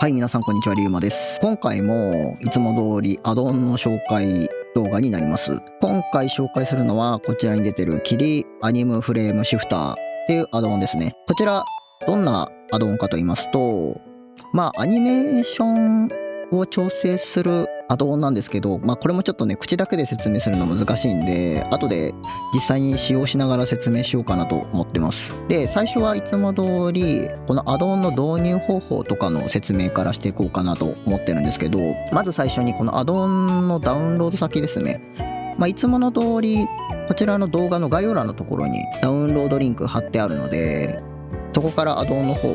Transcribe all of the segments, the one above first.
はい、皆さんこんにちは、りゅうまです。今回もいつも通りアドオンの紹介動画になります。今回紹介するのはこちらに出てるキリアニムフレームシフターっていうアドオンですね。こちらどんなアドオンかと言いますと、アニメーションを調整するアドオンなんですけど、これもちょっとね口だけで説明するの難しいんで、後で実際に使用しながら説明しようかなと思ってます。で、最初はいつも通りこのアドオンの導入方法とかの説明からしていこうかなと思ってるんですけど、まず最初にこのアドオンのダウンロード先ですね。いつもの通りこちらの動画の概要欄のところにダウンロードリンク貼ってあるので、そこからアドオンの方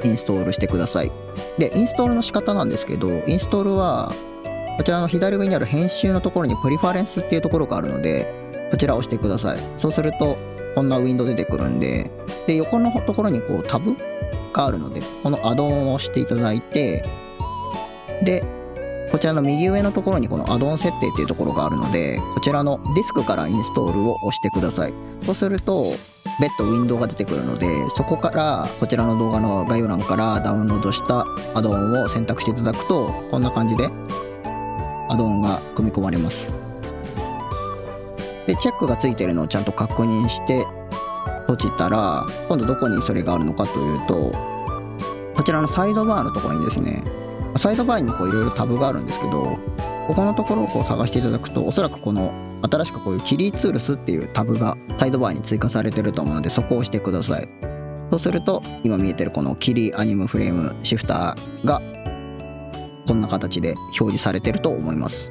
インストールしてください。で、インストールの仕方なんですけど、インストールはこちらの左上にある編集のところにプリファレンスっていうところがあるので、こちらを押してください。そうするとこんなウィンドウ出てくるんで、横のところにこうタブがあるので、このアドオンを押していただいて、でこちらの右上のところにこのアドオン設定っていうところがあるので、こちらのディスクからインストールを押してください。そうすると別途ウィンドウが出てくるので、そこからこちらの動画の概要欄からダウンロードしたアドオンを選択していただくと、こんな感じでアドオンが組み込まれます。で、チェックがついているのをちゃんと確認して閉じたら、今度どこにそれがあるのかというと、こちらのサイドバーのところにですね、サイドバーにもいろいろタブがあるんですけど、ここのところをこう探していただくと、おそらくこの新しくこういうキリツールスっていうタブがサイドバーに追加されてると思うので、そこを押してください。そうすると今見えてるこのキリアニムフレームシフターがこんな形で表示されてると思います。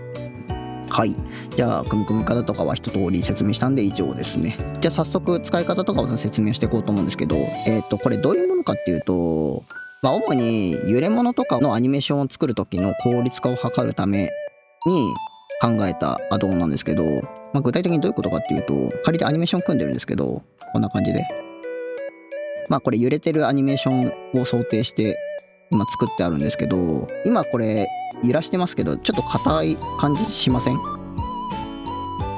はい、じゃあ組み込み方とかは一通り説明したんで以上ですね。じゃあ早速使い方とかを説明していこうと思うんですけど、これどういうものかっていうと、主に揺れ物とかのアニメーションを作る時の効率化を図るために考えたアドオンなんですけど、具体的にどういうことかっていうと、仮でアニメーション組んでるんですけど、こんな感じでこれ揺れてるアニメーションを想定して今作ってあるんですけど、今これ揺らしてますけど、ちょっと硬い感じしません？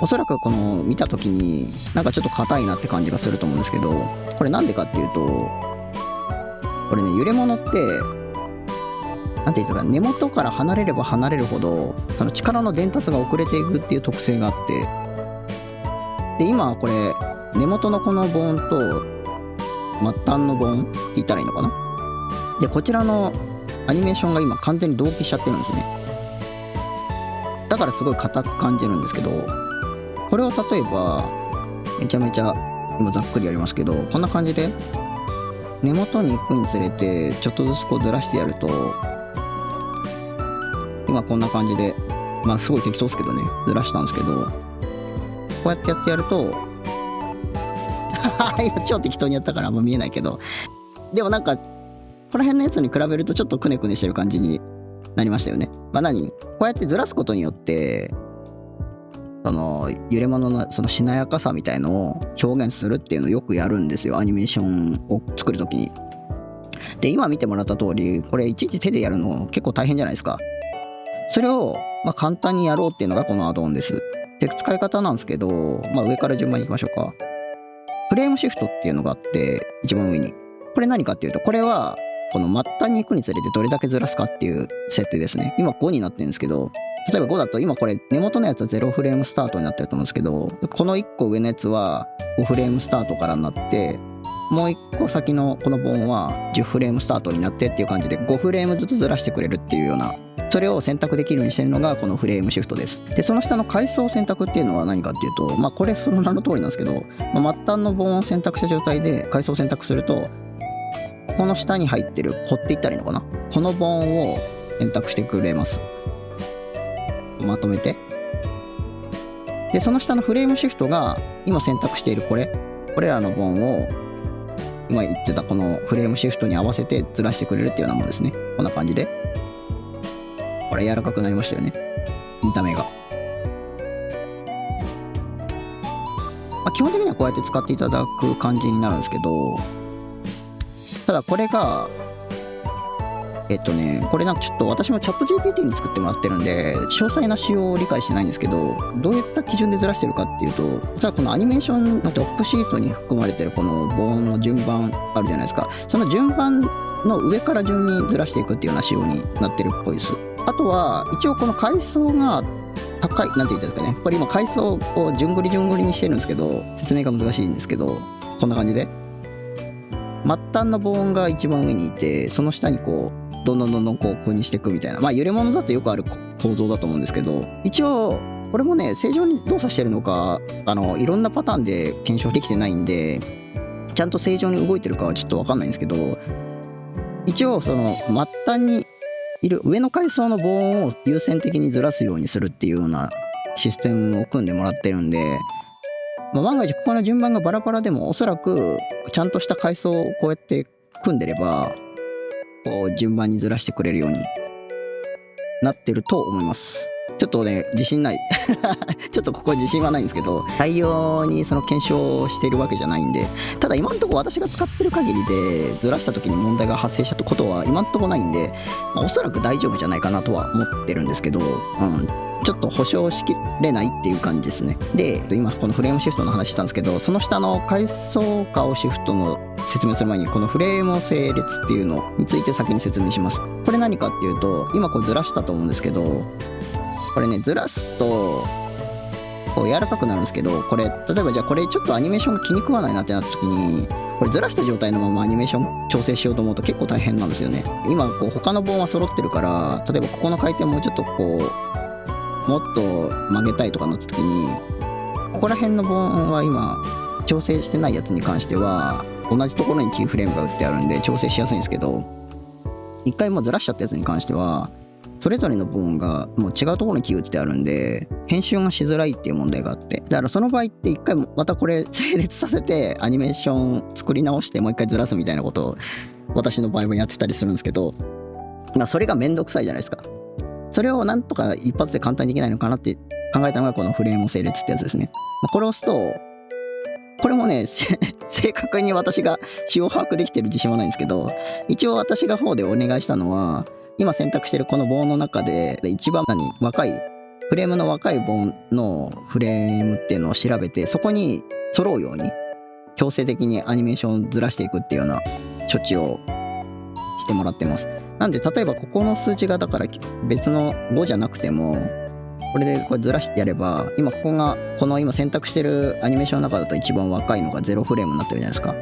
おそらくこの見た時になんかちょっと硬いなって感じがすると思うんですけど、これなんでかっていうと、これね、揺れ物ってなんていうんですか、根元から離れれば離れるほどその力の伝達が遅れていくっていう特性があって、で今これ根元のこのボーンと末端のボーンって言ったらいいのかな。でこちらのアニメーションが今完全に同期しちゃってるんですね。だからすごい硬く感じるんですけど、これを例えばめちゃめちゃ今ざっくりやりますけど、こんな感じで根元に行くにつれてちょっとずつこうずらしてやると、今こんな感じですごい適当ですけどね、ずらしたんですけど、こうやってやってやると今超適当にやったからあんま見えないけど、でもなんかこの辺のやつに比べるとちょっとクネクネしてる感じになりましたよね。こうやってずらすことによってその揺れ物のそのしなやかさみたいのを表現するっていうのをよくやるんですよ、アニメーションを作るときに。で今見てもらった通り、これいちいち手でやるの結構大変じゃないですか。それを簡単にやろうっていうのがこのアドオンです。で使い方なんですけど、上から順番にいきましょうか。フレームシフトっていうのがあって、一番上にこれ何かっていうと、これはこの末端に行くにつれてどれだけずらすかっていう設定ですね。今5になってるんですけど、例えば5だと今これ根元のやつは0フレームスタートになってると思うんですけど、この1個上のやつは5フレームスタートからになって、もう1個先のこのボーンは10フレームスタートになってっていう感じで5フレームずつずらしてくれるっていうような、それを選択できるようにしてるのがこのフレームシフトです。でその下の階層選択っていうのは何かっていうと、これその名の通りなんですけど、末端のボーンを選択した状態で階層を選択すると、この下に入ってる掘っていったらいいのかな、このボーンを選択してくれます。まとめて、でその下のフレームシフトが今選択しているこれらのボーンを今言ってたこのフレームシフトに合わせてずらしてくれるっていうようなものですね。こんな感じでこれ柔らかくなりましたよね、見た目が。基本的にはこうやって使っていただく感じになるんですけど、ただこれがこれなんかちょっと私もチャット GPT に作ってもらってるんで詳細な仕様を理解してないんですけど、どういった基準でずらしてるかっていうと、実はこのアニメーションのトップシートに含まれてるこのボーンの順番あるじゃないですか。その順番の上から順にずらしていくっていうような仕様になってるっぽいです。あとは一応この階層が高い、なんて言ったんですかね、これ今階層を順繰り順繰りにしてるんですけど、説明が難しいんですけど、こんな感じで末端の防音が一番上にいて、その下にこうどんどんこうにしていくみたいな、まあ揺れ物だとよくある構造だと思うんですけど、一応これもね正常に動作してるのかいろんなパターンで検証できてないんで、ちゃんと正常に動いてるかはちょっと分かんないんですけど、一応その末端にいる上の階層の防音を優先的にずらすようにするっていうようなシステムを組んでもらってるんで、万が一ここの順番がバラバラでもおそらくちゃんとした階層をこうやって組んでればこう順番にずらしてくれるようになってると思います。ちょっとね自信ないちょっとここ自信はないんですけど、大量にその検証をしているわけじゃないんで、ただ今んとこ私が使ってる限りでずらした時に問題が発生したことは今んとこないんで、おそらく大丈夫じゃないかなとは思ってるんですけど、ちょっと保証しきれないっていう感じですね。で今このフレームシフトの話したんですけど、その下の階層化をシフトの説明する前にこのフレーム整列っていうのについて先に説明します。これ何かっていうと、今こうずらしたと思うんですけど、これねずらすとこう柔らかくなるんですけど、これ例えばじゃあこれちょっとアニメーションが気に食わないなってなった時に、これずらした状態のままアニメーション調整しようと思うと結構大変なんですよね。今こう他の棒は揃ってるから、例えばここの回転もうちょっとこうもっと曲げたいとかなった時に、ここら辺の棒は今調整してないやつに関しては同じところにキーフレームが打ってあるんで調整しやすいんですけど、一回もうずらしちゃったやつに関してはそれぞれのボーンがもう違うところにキー打ってあるんで編集がしづらいっていう問題があって、だからその場合って一回またこれ整列させてアニメーション作り直してもう一回ずらすみたいなことを私の場合はやってたりするんですけど、それがめんどくさいじゃないですか。それをなんとか一発で簡単にできないのかなって考えたのがこのフレーム整列ってやつですね。これを押すと、これもね正確に私が仕様把握できてる自信はないんですけど、一応私が方でお願いしたのは、今選択してるこの棒の中で一番若いフレームの若い棒のフレームっていうのを調べて、そこに揃うように強制的にアニメーションをずらしていくっていうような処置をしてもらってます。なんで例えばここの数値がだから別の5じゃなくても、これでこれずらしてやれば、今ここがこの今選択してるアニメーションの中だと一番若いのが0フレームになってるじゃないですか。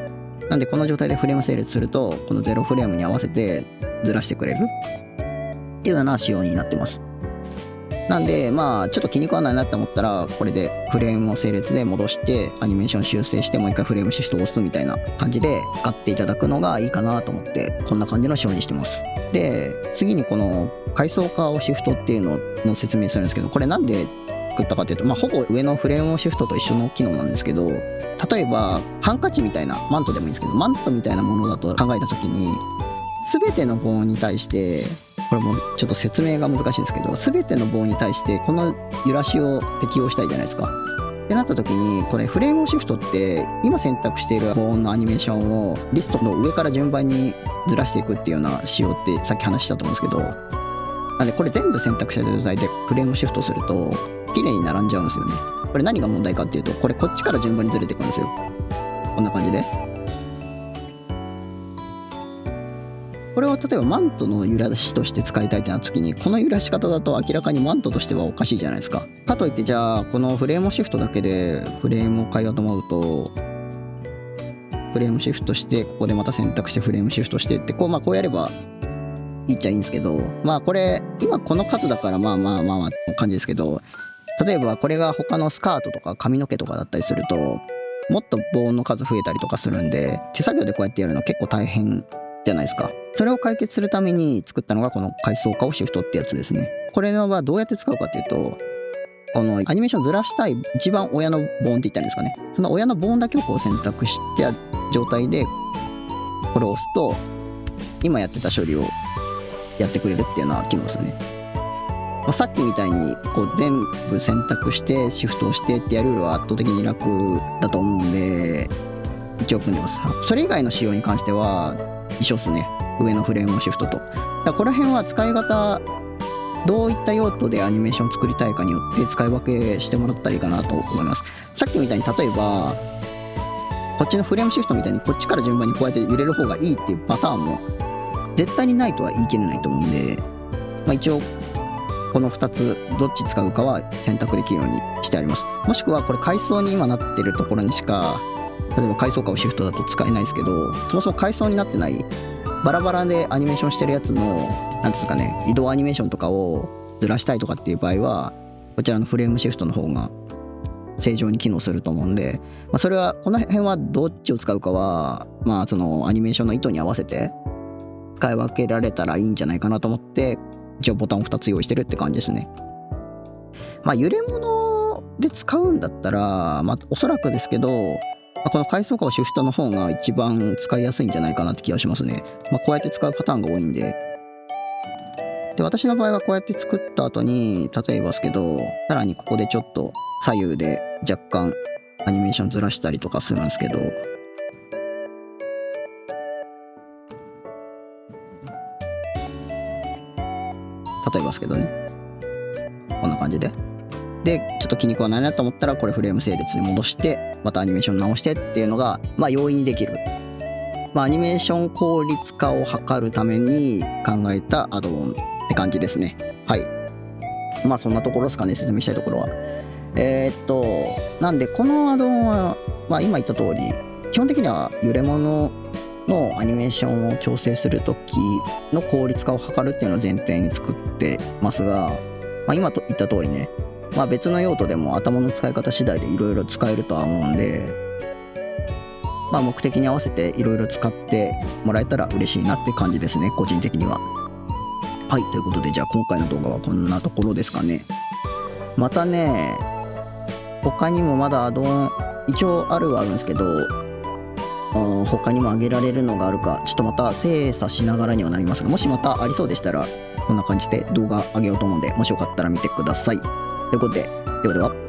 なんでこの状態でフレーム整列するとこの0フレームに合わせてずらしてくれるっていうような仕様になってます。なんでちょっと気に食わないなって思ったら、これでフレームを整列で戻してアニメーション修正してもう一回フレームシフトを押すみたいな感じで使っていただくのがいいかなと思って、こんな感じの仕様にしてます。で次にこの階層化をシフトっていうのの説明するんですけど、これなんで作ったかっていうと、ほぼ上のフレームシフトと一緒の機能なんですけど、例えばハンカチみたいなマントでもいいんですけど、マントみたいなものだと考えた時に全ての棒に対して、これもちょっと説明が難しいんですけど、全ての棒に対してこの揺らしを適用したいじゃないですか。ってなった時に、これフレームシフトって今選択している棒のアニメーションをリストの上から順番にずらしていくっていうような仕様ってさっき話したと思うんですけど、なんでこれ全部選択した状態でフレームシフトすると綺麗に並んじゃうんですよね。これ何が問題かっていうと、これこっちから順番にずれていくんですよ。こんな感じで。これを例えばマントの揺らしとして使いたいってなった時に、この揺らし方だと明らかにマントとしてはおかしいじゃないですか。かといってじゃあこのフレームシフトだけでフレームを変えようと思うと、フレームシフトしてここでまた選択してフレームシフトしてってこうやればいいっちゃいいんですけど、これ今この数だからって感じですけど、例えばこれが他のスカートとか髪の毛とかだったりするともっと棒の数増えたりとかするんで、手作業でこうやってやるの結構大変じゃないですか。それを解決するために作ったのがこの階層化をシフトってやつですね。これはどうやって使うかっていうと、このアニメーションずらしたい一番親のボーンって言ったんですかね、その親のボーンだけをこう選択した状態でこれを押すと今やってた処理をやってくれるっていうような機能ですね。さっきみたいにこう全部選択してシフトをしてってやるよりは圧倒的に楽だと思うんで一応組んでます。それ以外の仕様に関しては一緒ですね、上のフレームシフトと。だからこの辺は使い方、どういった用途でアニメーションを作りたいかによって使い分けしてもらったらいいかなと思います。さっきみたいに例えばこっちのフレームシフトみたいにこっちから順番にこうやって揺れる方がいいっていうパターンも絶対にないとは言い切れないと思うんで、一応この2つどっち使うかは選択できるようにしてあります。もしくはこれ階層に今なってるところにしか、例えば階層化をシフトだと使えないですけど、そもそも階層になってないバラバラでアニメーションしてるやつのなんですかね、移動アニメーションとかをずらしたいとかっていう場合はこちらのフレームシフトの方が正常に機能すると思うんで、それはこの辺はどっちを使うかはそのアニメーションの意図に合わせて使い分けられたらいいんじゃないかなと思って一応ボタンを2つ用意してるって感じですね。揺れ物で使うんだったらおそらくですけど、この階層化をシフトの方が一番使いやすいんじゃないかなって気がしますね。こうやって使うパターンが多いんで。で、私の場合はこうやって作った後に、例えばですけど、さらにここでちょっと左右で若干アニメーションずらしたりとかするんですけど、例えばですけどね、こんな感じで。で、ちょっと気に食わないなと思ったら、これフレーム整列に戻して、またアニメーション直してっていうのが、容易にできる。アニメーション効率化を図るために考えたアドオンって感じですね。はい。そんなところですかね、説明したいところは。なんで、このアドオンは、今言った通り、基本的には揺れ物のアニメーションを調整するときの効率化を図るっていうのを前提に作ってますが、今と言った通りね、別の用途でも頭の使い方次第でいろいろ使えるとは思うんで、目的に合わせていろいろ使ってもらえたら嬉しいなって感じですね、個人的には。はい、ということで、じゃあ今回の動画はこんなところですかね。またね、他にもまだアドオン一応あるはあるんですけど、他にも上げられるのがあるかちょっとまた精査しながらにはなりますが、もしまたありそうでしたらこんな感じで動画上げようと思うんで、もしよかったら見てください。ということで、ではでは。